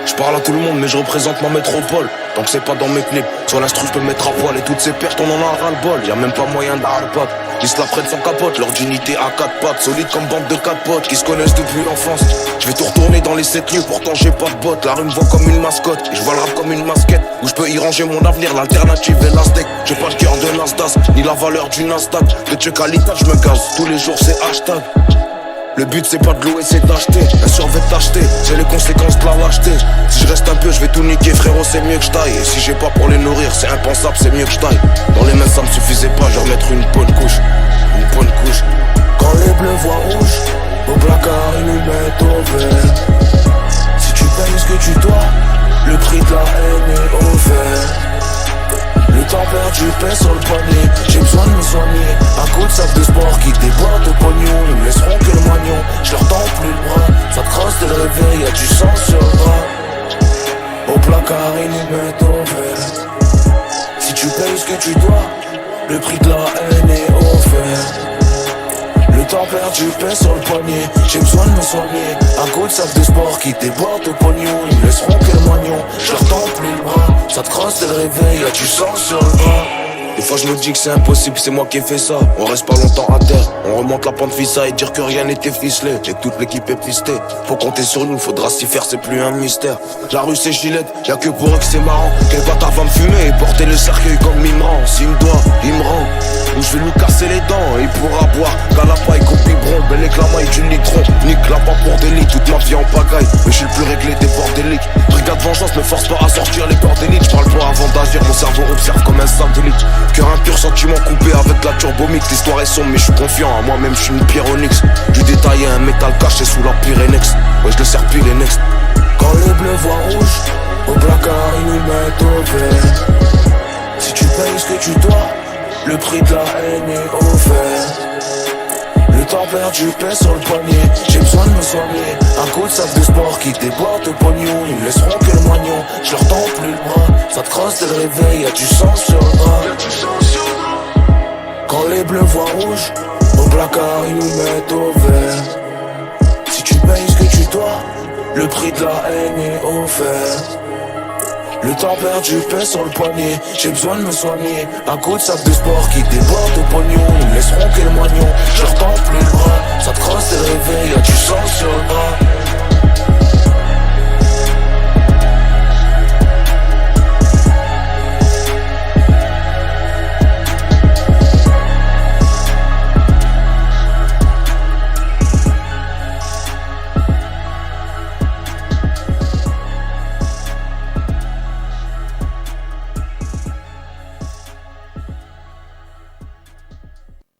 Je parle à tout le monde mais je représente ma métropole. Donc c'est pas dans mes clips. Sur l'instru je peux me mettre à poil. Et toutes ces pertes on en a ras le bol. Y'a même pas moyen d'arbat. Ils se la prennent sans capote. Leur dignité à quatre pattes. Solide comme bande de quatre potes qui se connaissent depuis l'enfance. Je vais tout retourner dans les 7 lieux. Pourtant j'ai pas de bottes. La rue me voit comme une mascotte. Et je vois le rap comme une masquette. Où je peux y ranger mon avenir. L'alternative est la steak. J'ai pas le cœur de Nasdaq ni la valeur du Nasdaq. De Tchekalitat je me gaze. Tous les jours c'est hashtag. Le but c'est pas de louer, c'est d'acheter. Un survêt d'acheter, c'est les conséquences de la lâcheté. Si je reste un peu, je vais tout niquer, frérot, c'est mieux que je taille. Et si j'ai pas pour les nourrir, c'est impensable, c'est mieux que je taille. Dans les mains ça me suffisait pas, je vais remettre une bonne couche. Une bonne couche. Quand les bleus voient rouge, au placard ils nous mettent au vert. Si tu payes ce que tu dois, le prix de la haine est offert. Le temps perdu paie sur le poignet. J'ai besoin de me soigner. Un coup de sac de sport qui déborde au pognon. Ils me laisseront que le moignon. Je leur tends plus le bras. Ça te crosse dès le réveil, y'a du sang sur le bras. Au placard ils nous mettent au vert. Si tu payes ce que tu dois, le prix de la haine est offert. Le temps perdu paie sur le poignet. J'ai besoin de me soigner. Un coup de sac de sport qui déborde au pognon. Ils me laisseront que le moignon. Je leur tends plus le bras. Ça te crosse dès le réveil, y'a du sang sur le bras. Des fois je me dis que c'est impossible, c'est moi qui ai fait ça. On reste pas longtemps à terre, on remonte la pente vissa et dire que rien n'était ficelé. Et que toute l'équipe est pistée. Faut compter sur nous, faudra s'y faire, c'est plus un mystère. La rue c'est Gillette, y'a que pour eux que c'est marrant. Quel bâtard va me fumer et porter le cercueil comme Mimran. S'il me doit, il me rend. Ou je vais lui casser les dents et il pourra boire qu'à la paille qu'au biberon. Bel éclamaille du litron, nique la pas pour délit. Toute ma vie en pagaille, mais je suis le plus réglé des bordéliques. Brigade vengeance me force pas à sortir les corps d'élite. Je parle pas avant d'agir, mon cerveau observe comme un satellite. Cœur impur, sentiment coupé avec la turbomix. L'histoire est sombre mais je suis confiant, à moi-même je suis une pierre onyx. Du détaillé, un métal caché sous la Pyrénex. Ouais je le sers pile et next. Quand les bleus voient rouge, au placard ils nous mettent au vert. Si tu payes ce que tu dois, le prix de la haine est offert. Le temps perdu paie sur le poignet. J'ai besoin de me soigner. Un coup de sac de sport qui déborde au pognon. Ils me laisseront que le moignon. Je leur tends plus le bras. Ça te crosse dès le réveil, y'a du sang sur le bras. Quand les bleus voient rouge, au placard ils nous mettent au vert. Si tu payes ce que tu dois, le prix de la haine est offert. Le temps perdu paie sur le poignet. J'ai besoin de me soigner. Un coup de sac de sport qui déborde au pognon. Ils me laisseront que le moignon. Je leur tends plus le bras.